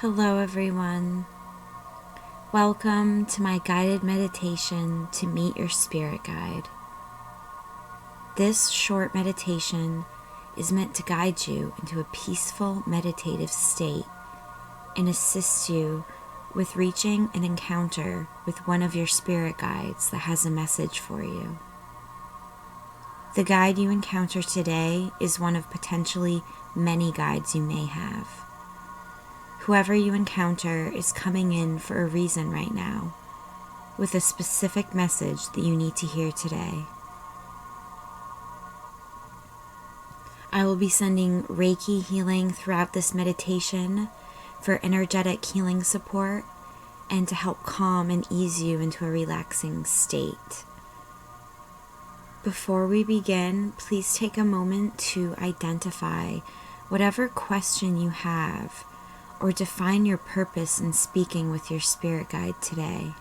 Hello everyone. Welcome to my guided meditation to meet your spirit guide. This short meditation is meant to guide you into a peaceful meditative state and assist you with reaching an encounter with one of your spirit guides that has a message for you. The guide you encounter today is one of potentially many guides you may have. Whoever you encounter is coming in for a reason right now, with a specific message that you need to hear today. I will be sending Reiki healing throughout this meditation for energetic healing support and to help calm and ease you into a relaxing state. Before we begin, please take a moment to identify whatever question you have or define your purpose in speaking with your spirit guide today.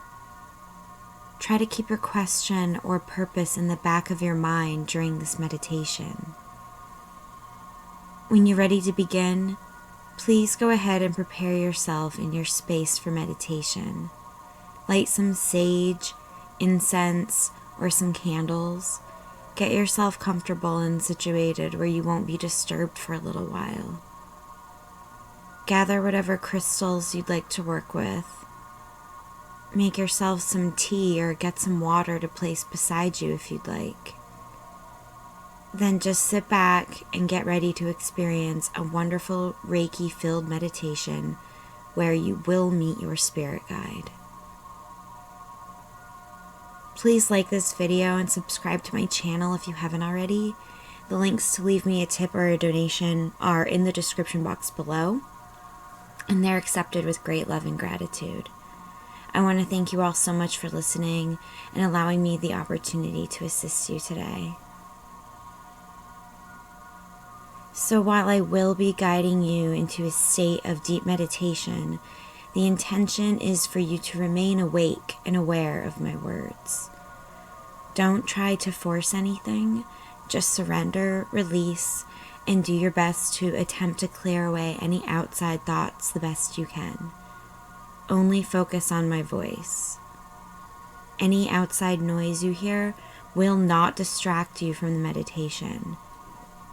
Try to keep your question or purpose in the back of your mind during this meditation. When you're ready to begin, please go ahead and prepare yourself in your space for meditation. Light some sage, incense, or some candles. Get yourself comfortable and situated where you won't be disturbed for a little while. Gather whatever crystals you'd like to work with. Make yourself some tea or get some water to place beside you if you'd like. Then just sit back and get ready to experience a wonderful Reiki-filled meditation where you will meet your spirit guide. Please like this video and subscribe to my channel if you haven't already. The links to leave me a tip or a donation are in the description box below, and they're accepted with great love and gratitude. I want to thank you all so much for listening and allowing me the opportunity to assist you today. So while I will be guiding you into a state of deep meditation, the intention is for you to remain awake and aware of my words. Don't try to force anything, just surrender, release, and do your best to attempt to clear away any outside thoughts the best you can. Only focus on my voice. Any outside noise you hear will not distract you from the meditation.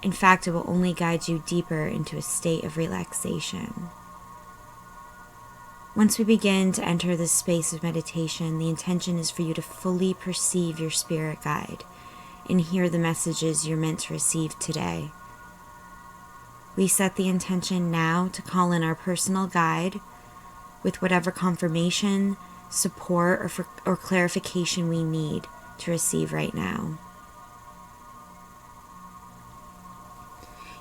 In fact, it will only guide you deeper into a state of relaxation. Once we begin to enter this space of meditation, the intention is for you to fully perceive your spirit guide and hear the messages you're meant to receive today. We set the intention now to call in our personal guide with whatever confirmation, support, or clarification we need to receive right now.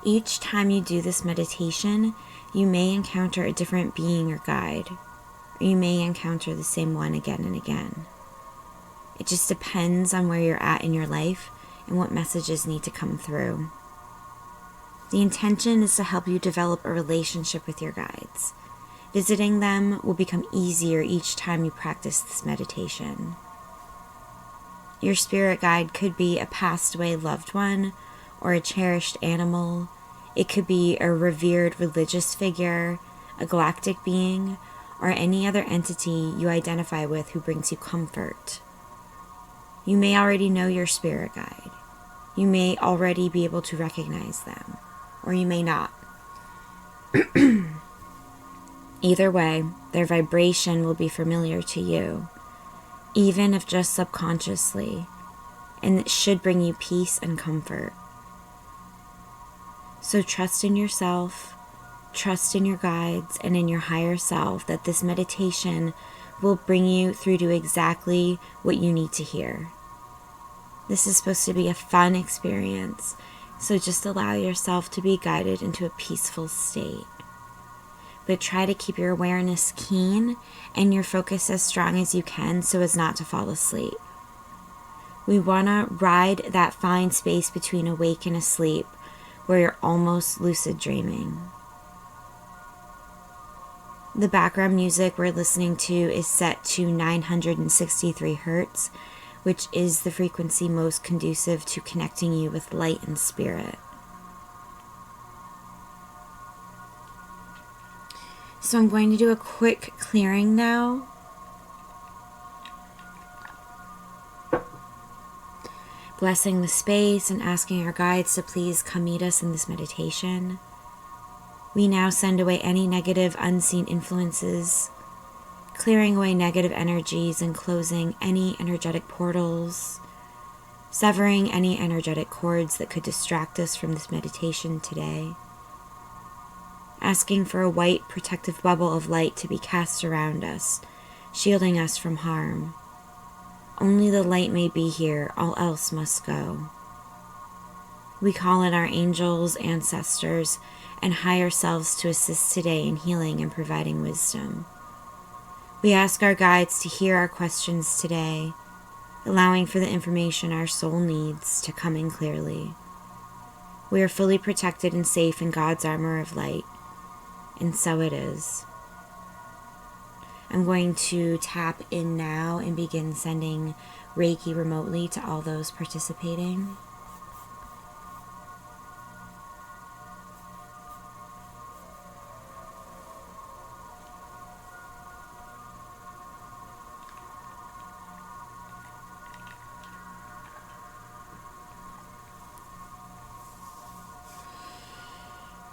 Each time you do this meditation, you may encounter a different being or guide, or you may encounter the same one again and again. It just depends on where you're at in your life and what messages need to come through. The intention is to help you develop a relationship with your guides. Visiting them will become easier each time you practice this meditation. Your spirit guide could be a passed away loved one or a cherished animal. It could be a revered religious figure, a galactic being, or any other entity you identify with who brings you comfort. You may already know your spirit guide. You may already be able to recognize them, or you may not. Either way, their vibration will be familiar to you, even if just subconsciously, and it should bring you peace and comfort. So trust in yourself, trust in your guides, and in your higher self that this meditation will bring you through to exactly what you need to hear. This is supposed to be a fun experience, so just allow yourself to be guided into a peaceful state. But try to keep your awareness keen and your focus as strong as you can so as not to fall asleep. We want to ride that fine space between awake and asleep where you're almost lucid dreaming. The background music we're listening to is set to 963 Hertz, which is the frequency most conducive to connecting you with light and spirit. So I'm going to do a quick clearing now. Blessing the space and asking our guides to please come meet us in this meditation. We now send away any negative unseen influences, clearing away negative energies and closing any energetic portals, severing any energetic cords that could distract us from this meditation today. Asking for a white protective bubble of light to be cast around us, shielding us from harm. Only the light may be here, all else must go. We call in our angels, ancestors, and higher selves to assist today in healing and providing wisdom. We ask our guides to hear our questions today, allowing for the information our soul needs to come in clearly. We are fully protected and safe in God's armor of light, and so it is. I'm going to tap in now and begin sending Reiki remotely to all those participating.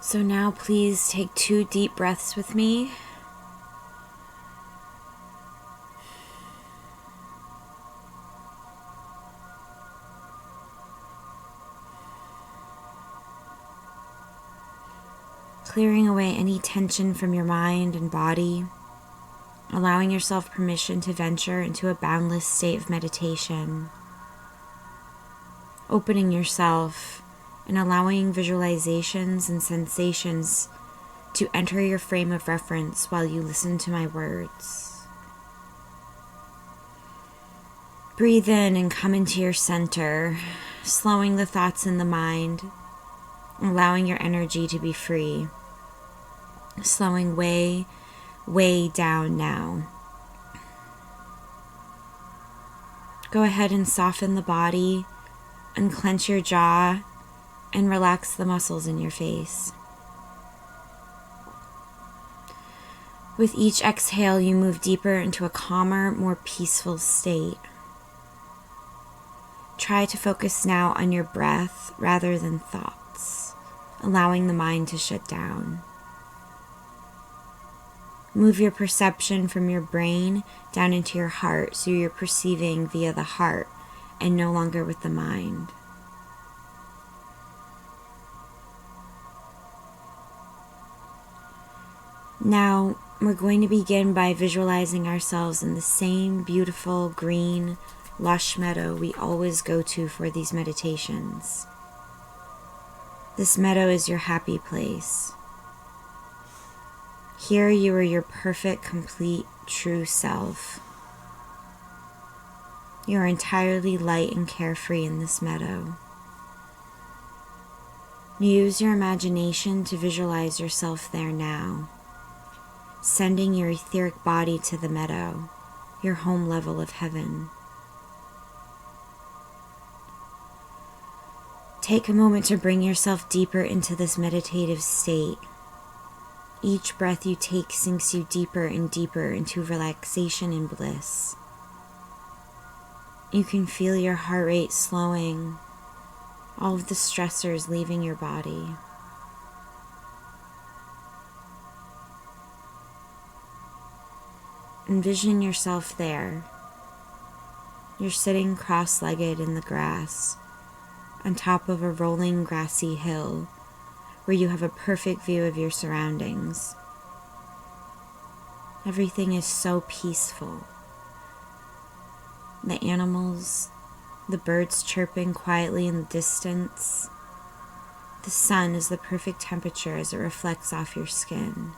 So now please take 2 deep breaths with me. Clearing away any tension from your mind and body, allowing yourself permission to venture into a boundless state of meditation, opening yourself and allowing visualizations and sensations to enter your frame of reference while you listen to my words. Breathe in and come into your center, slowing the thoughts in the mind, allowing your energy to be free. Slowing way, way down now. Go ahead and soften the body, unclench your jaw, and relax the muscles in your face. With each exhale, you move deeper into a calmer, more peaceful state. Try to focus now on your breath rather than thoughts, allowing the mind to shut down. Move your perception from your brain down into your heart so you're perceiving via the heart and no longer with the mind. Now, we're going to begin by visualizing ourselves in the same beautiful, green, lush meadow we always go to for these meditations. This meadow is your happy place. Here you are your perfect, complete, true self. You are entirely light and carefree in this meadow. Use your imagination to visualize yourself there now, sending your etheric body to the meadow, your home level of heaven. Take a moment to bring yourself deeper into this meditative state. Each breath you take sinks you deeper and deeper into relaxation and bliss. You can feel your heart rate slowing, all of the stressors leaving your body. Envision yourself there. You're sitting cross-legged in the grass, on top of a rolling grassy hill, where you have a perfect view of your surroundings. Everything is so peaceful. The animals, the birds chirping quietly in the distance. The sun is the perfect temperature as it reflects off your skin.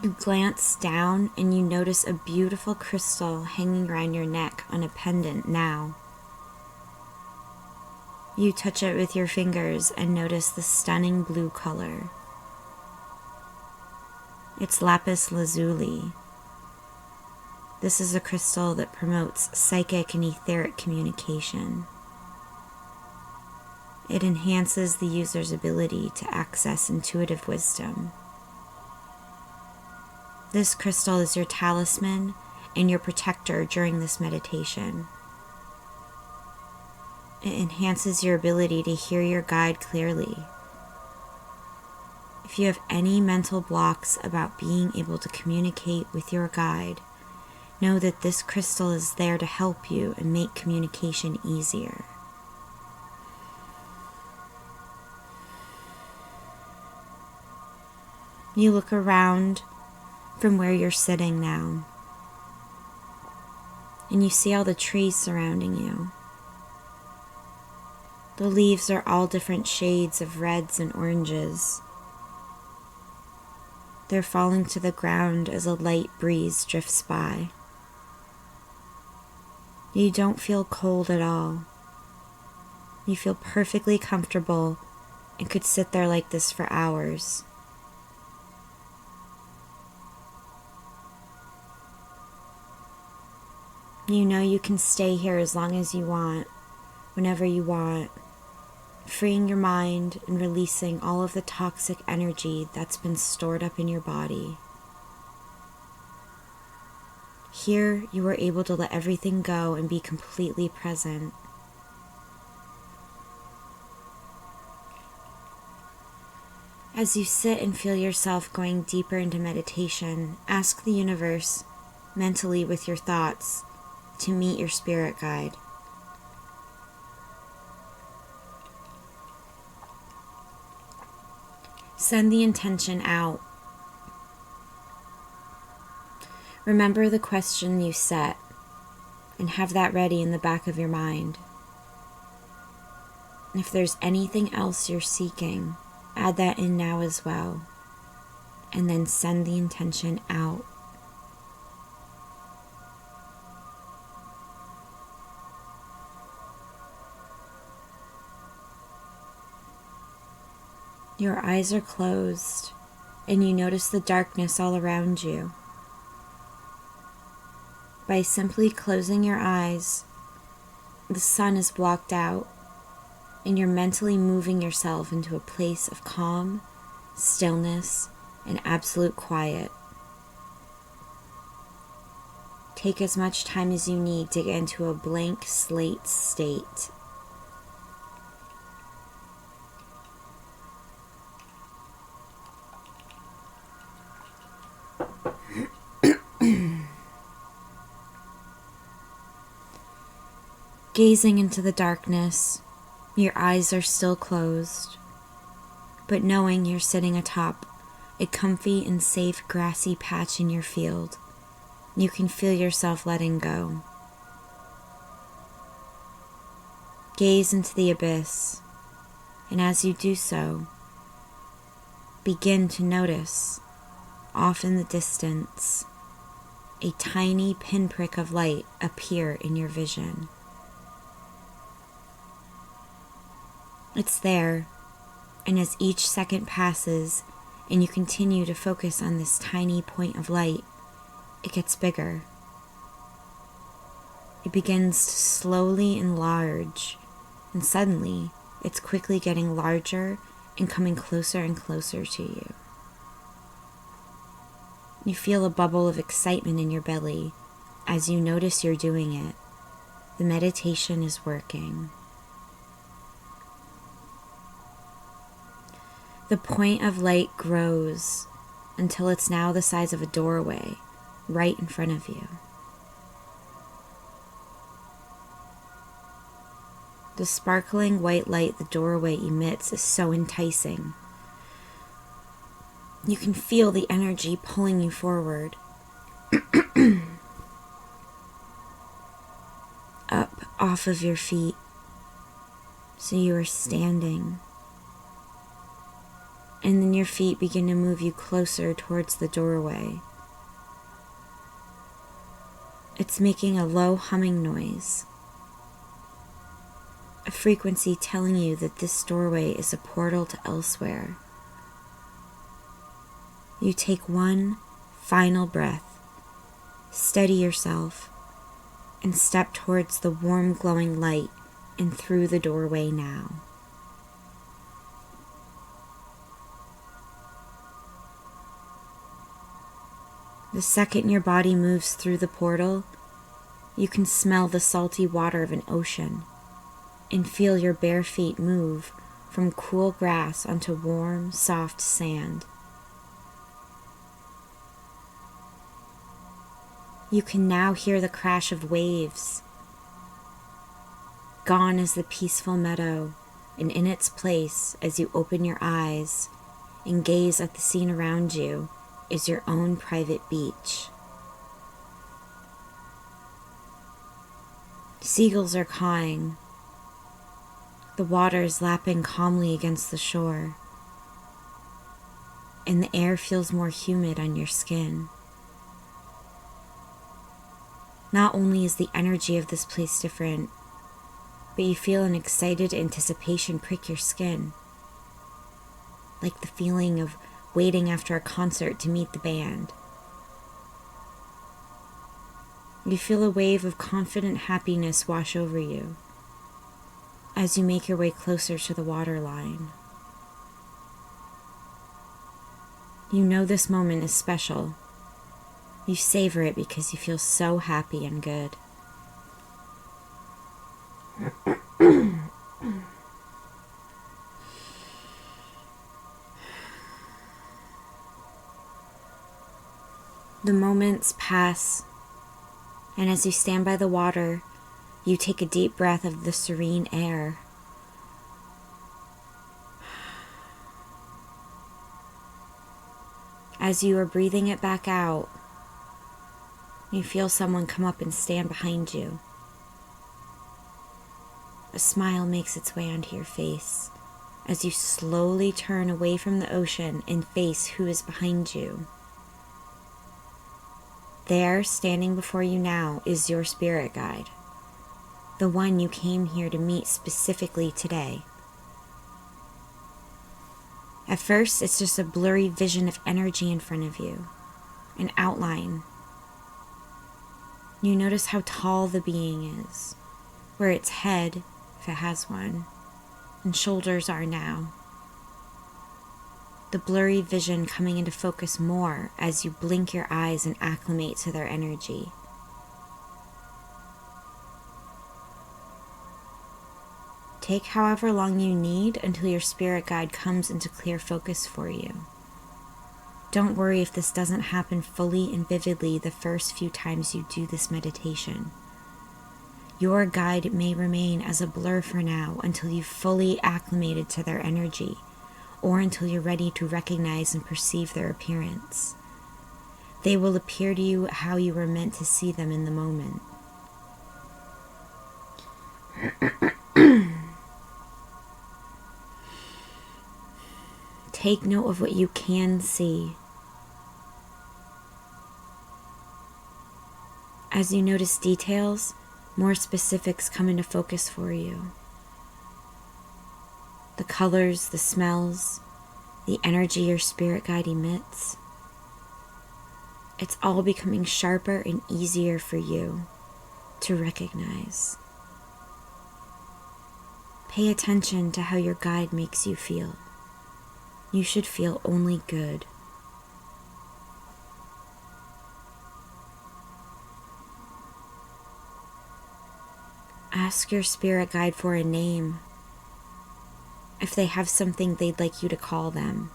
You glance down and you notice a beautiful crystal hanging around your neck on a pendant now. You touch it with your fingers and notice the stunning blue color. It's lapis lazuli. This is a crystal that promotes psychic and etheric communication. It enhances the user's ability to access intuitive wisdom. This crystal is your talisman and your protector during this meditation. It enhances your ability to hear your guide clearly. If you have any mental blocks about being able to communicate with your guide, know that this crystal is there to help you and make communication easier. You look around from where you're sitting now, and you see all the trees surrounding you. The leaves are all different shades of reds and oranges. They're falling to the ground as a light breeze drifts by. You don't feel cold at all. You feel perfectly comfortable and could sit there like this for hours. You know you can stay here as long as you want, whenever you want, freeing your mind and releasing all of the toxic energy that's been stored up in your body. Here, you are able to let everything go and be completely present. As you sit and feel yourself going deeper into meditation, ask the universe, mentally with your thoughts, to meet your spirit guide. Send the intention out. Remember the question you set and have that ready in the back of your mind. If there's anything else you're seeking, add that in now as well, and then send the intention out. Your eyes are closed, and you notice the darkness all around you. By simply closing your eyes, the sun is blocked out, and you're mentally moving yourself into a place of calm, stillness, and absolute quiet. Take as much time as you need to get into a blank slate state. Gazing into the darkness, your eyes are still closed, but knowing you're sitting atop a comfy and safe grassy patch in your field, you can feel yourself letting go. Gaze into the abyss, and as you do so, begin to notice, off in the distance, a tiny pinprick of light appear in your vision. It's there, and as each second passes and you continue to focus on this tiny point of light, it gets bigger. It begins to slowly enlarge, and suddenly it's quickly getting larger and coming closer and closer to you. You feel a bubble of excitement in your belly as you notice you're doing it. The meditation is working. The point of light grows until it's now the size of a doorway right in front of you. The sparkling white light the doorway emits is so enticing. You can feel the energy pulling you forward. Up off of your feet, so you are standing. And then your feet begin to move you closer towards the doorway. It's making a low humming noise, a frequency telling you that this doorway is a portal to elsewhere. You take one final breath, steady yourself, and step towards the warm glowing light and through the doorway now. The second your body moves through the portal, you can smell the salty water of an ocean and feel your bare feet move from cool grass onto warm, soft sand. You can now hear the crash of waves. Gone is the peaceful meadow, and in its place, as you open your eyes and gaze at the scene around you, is your own private beach. Seagulls are cawing. The water is lapping calmly against the shore, and the air feels more humid on your skin. Not only is the energy of this place different, but you feel an excited anticipation prick your skin, like the feeling of waiting after a concert to meet the band. You feel a wave of confident happiness wash over you as you make your way closer to the waterline. You know this moment is special. You savor it because you feel so happy and good. The moments pass, and as you stand by the water, you take a deep breath of the serene air. As you are breathing it back out, you feel someone come up and stand behind you. A smile makes its way onto your face as you slowly turn away from the ocean and face who is behind you. There, standing before you now, is your spirit guide, the one you came here to meet specifically today. At first, it's just a blurry vision of energy in front of you, an outline. You notice how tall the being is, where its head, if it has one, and shoulders are now. The blurry vision coming into focus more as you blink your eyes and acclimate to their energy. Take however long you need until your spirit guide comes into clear focus for you. Don't worry if this doesn't happen fully and vividly the first few times you do this meditation. Your guide may remain as a blur for now until you've fully acclimated to their energy, or until you're ready to recognize and perceive their appearance. They will appear to you how you were meant to see them in the moment. Take note of what you can see. As you notice details, more specifics come into focus for you. The colors, the smells, the energy your spirit guide emits. It's all becoming sharper and easier for you to recognize. Pay attention to how your guide makes you feel. You should feel only good. Ask your spirit guide for a name, if they have something they'd like you to call them.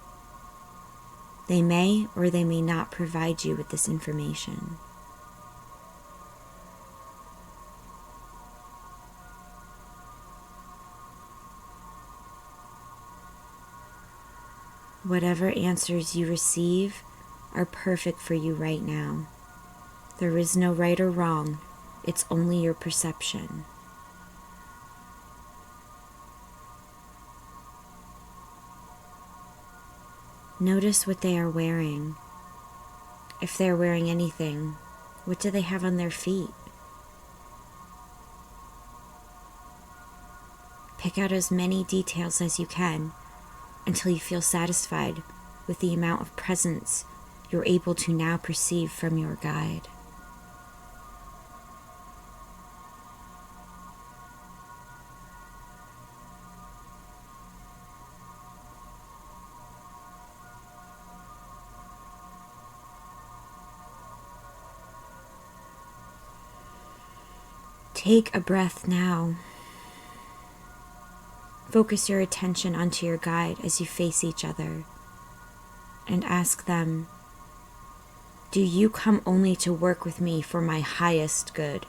They may or they may not provide you with this information. Whatever answers you receive are perfect for you right now. There is no right or wrong, it's only your perception. Notice what they are wearing. If they're wearing anything, what do they have on their feet? Pick out as many details as you can until you feel satisfied with the amount of presence you're able to now perceive from your guide. Take a breath now. Focus your attention onto your guide as you face each other and ask them, do you come only to work with me for my highest good?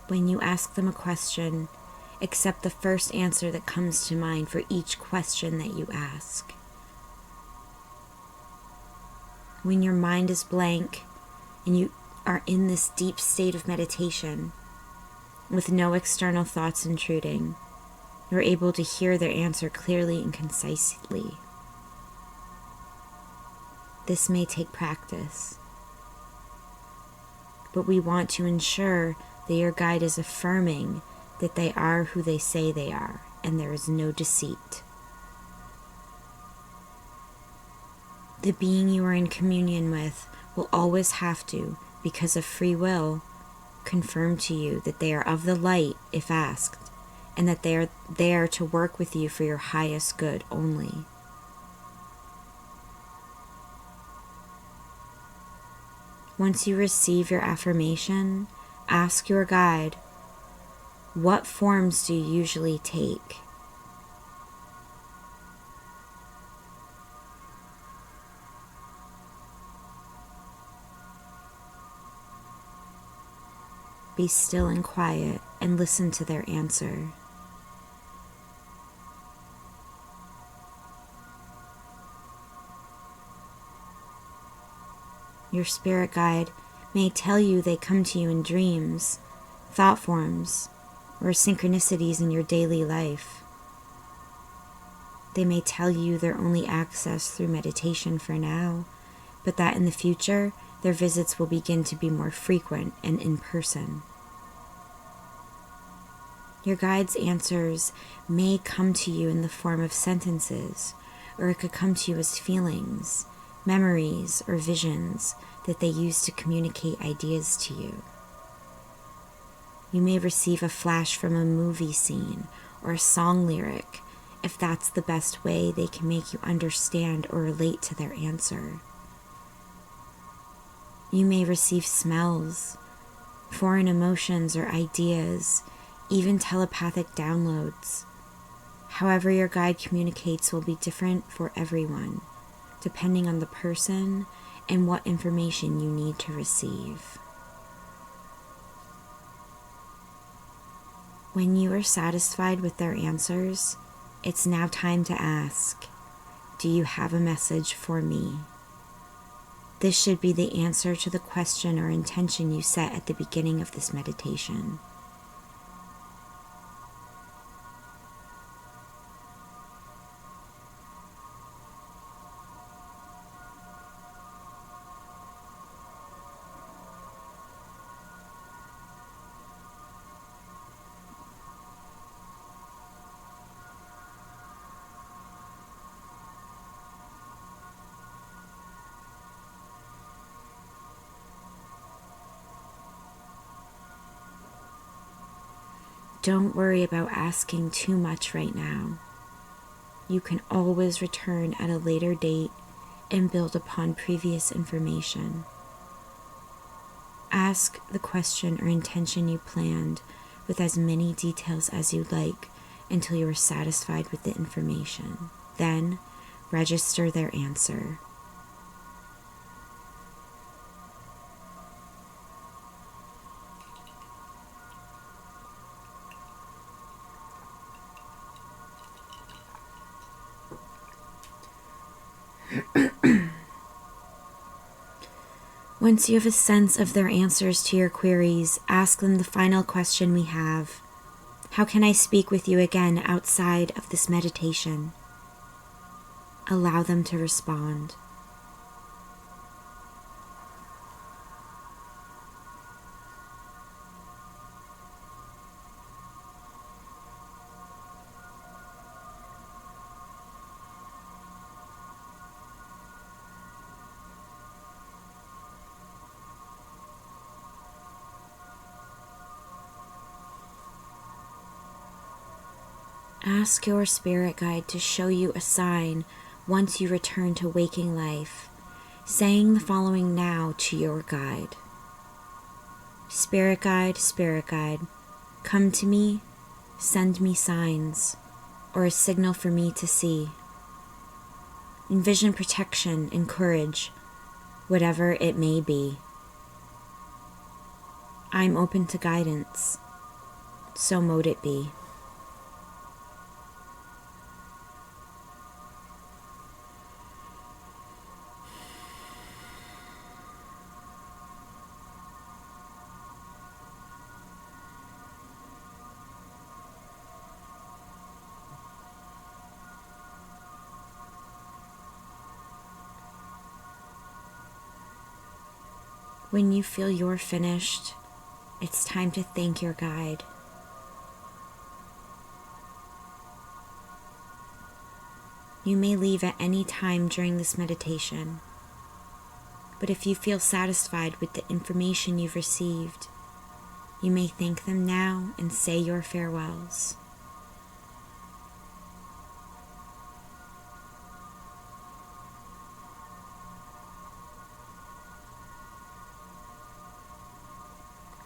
When you ask them a question, accept the first answer that comes to mind for each question that you ask. When your mind is blank and you are in this deep state of meditation, with no external thoughts intruding, you're able to hear their answer clearly and concisely. This may take practice, but we want to ensure that your guide is affirming that they are who they say they are, and there is no deceit. The being you are in communion with will always have to, because of free will, confirm to you that they are of the light if asked, and that they are there to work with you for your highest good only. Once you receive your affirmation, ask your guide, what forms do you usually take? Be still and quiet and listen to their answer. Your spirit guide may tell you they come to you in dreams, thought forms, or synchronicities in your daily life. They may tell you they're only accessed through meditation for now, but that in the future, their visits will begin to be more frequent and in person. Your guide's answers may come to you in the form of sentences, or it could come to you as feelings, memories, or visions that they use to communicate ideas to you. You may receive a flash from a movie scene or a song lyric, if that's the best way they can make you understand or relate to their answer. You may receive smells, foreign emotions or ideas, even telepathic downloads. However your guide communicates will be different for everyone, depending on the person and what information you need to receive. When you are satisfied with their answers, it's now time to ask, do you have a message for me? This should be the answer to the question or intention you set at the beginning of this meditation. Don't worry about asking too much right now. You can always return at a later date and build upon previous information. Ask the question or intention you planned with as many details as you'd like until you are satisfied with the information. Then, register their answer. Once you have a sense of their answers to your queries, ask them the final question we have. How can I speak with you again outside of this meditation? Allow them to respond. Ask your spirit guide to show you a sign once you return to waking life, saying the following now to your guide. Spirit guide, come to me, send me signs, or a signal for me to see. Envision protection and courage, whatever it may be. I'm open to guidance, so mote it be. When you feel you're finished, it's time to thank your guide. You may leave at any time during this meditation, but if you feel satisfied with the information you've received, you may thank them now and say your farewells.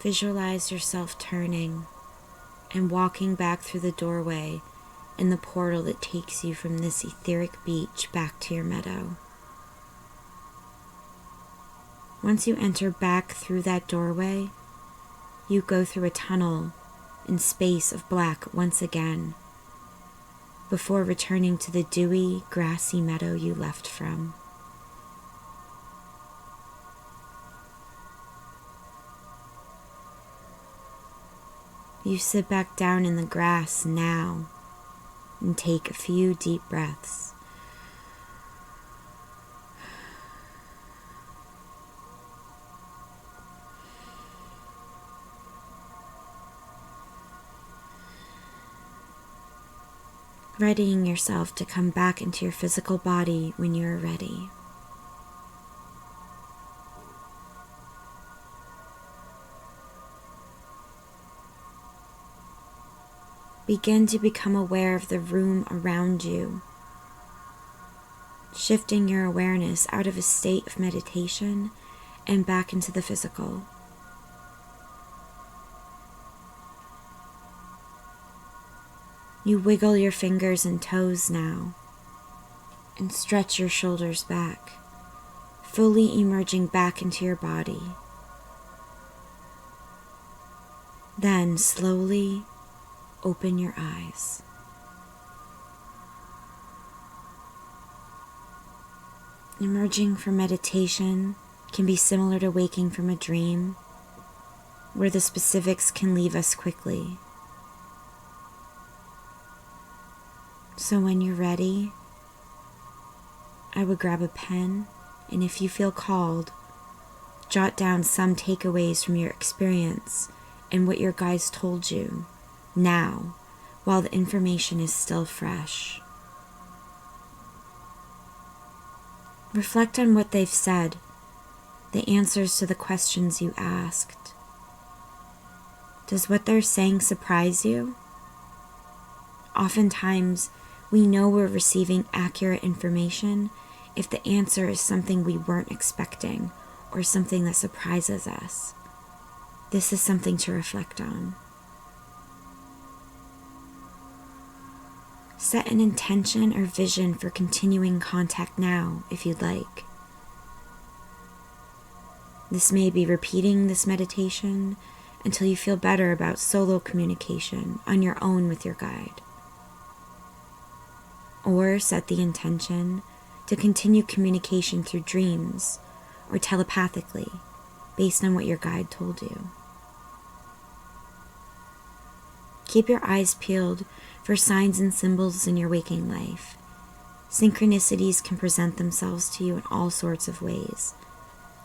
Visualize yourself turning and walking back through the doorway in the portal that takes you from this etheric beach back to your meadow. Once you enter back through that doorway, you go through a tunnel in space of black once again, before returning to the dewy, grassy meadow you left from. You sit back down in the grass now and take a few deep breaths. Readying yourself to come back into your physical body when you are ready. Begin to become aware of the room around you, shifting your awareness out of a state of meditation and back into the physical. You wiggle your fingers and toes now and stretch your shoulders back, fully emerging back into your body. Then slowly open your eyes. Emerging from meditation can be similar to waking from a dream, where the specifics can leave us quickly. So when you're ready, I would grab a pen, and if you feel called, jot down some takeaways from your experience and what your guides told you now, while the information is still fresh. Reflect on what they've said, the answers to the questions you asked. Does what they're saying surprise you? Oftentimes, we know we're receiving accurate information if the answer is something we weren't expecting or something that surprises us. This is something to reflect on. Set an intention or vision for continuing contact now, if you'd like. This may be repeating this meditation until you feel better about solo communication on your own with your guide. Or set the intention to continue communication through dreams or telepathically, based on what your guide told you. Keep your eyes peeled for signs and symbols in your waking life. Synchronicities can present themselves to you in all sorts of ways,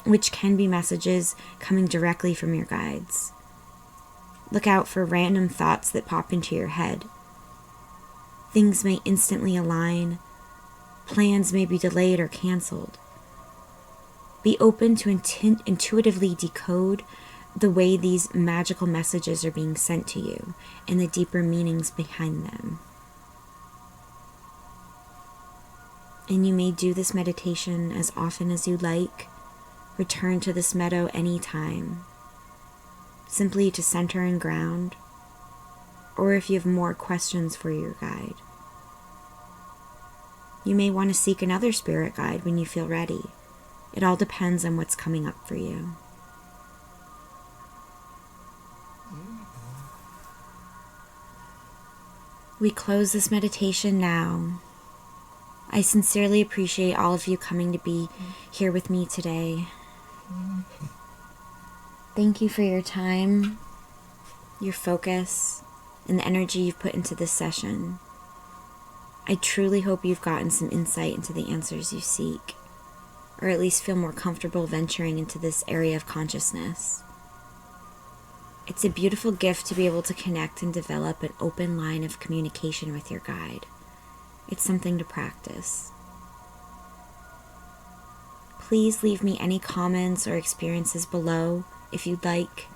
which can be messages coming directly from your guides. Look out for random thoughts that pop into your head. Things may instantly align. Plans may be delayed or canceled. Be open to intuitively decode the way these magical messages are being sent to you and the deeper meanings behind them. And you may do this meditation as often as you like. Return to this meadow anytime, simply to center and ground, or if you have more questions for your guide. You may want to seek another spirit guide when you feel ready. It all depends on what's coming up for you. We close this meditation now. I sincerely appreciate all of you coming to be here with me today. Thank you for your time, your focus, and the energy you've put into this session. I truly hope you've gotten some insight into the answers you seek, or at least feel more comfortable venturing into this area of consciousness. It's a beautiful gift to be able to connect and develop an open line of communication with your guide. It's something to practice. Please leave me any comments or experiences below if you'd like.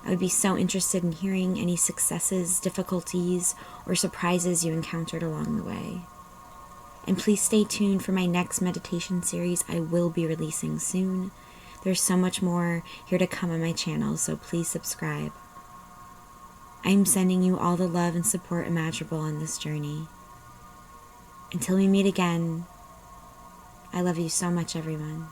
I would be so interested in hearing any successes, difficulties, or surprises you encountered along the way. And please stay tuned for my next meditation series I will be releasing soon. There's so much more here to come on my channel, so please subscribe. I'm sending you all the love and support imaginable on this journey. Until we meet again, I love you so much, everyone.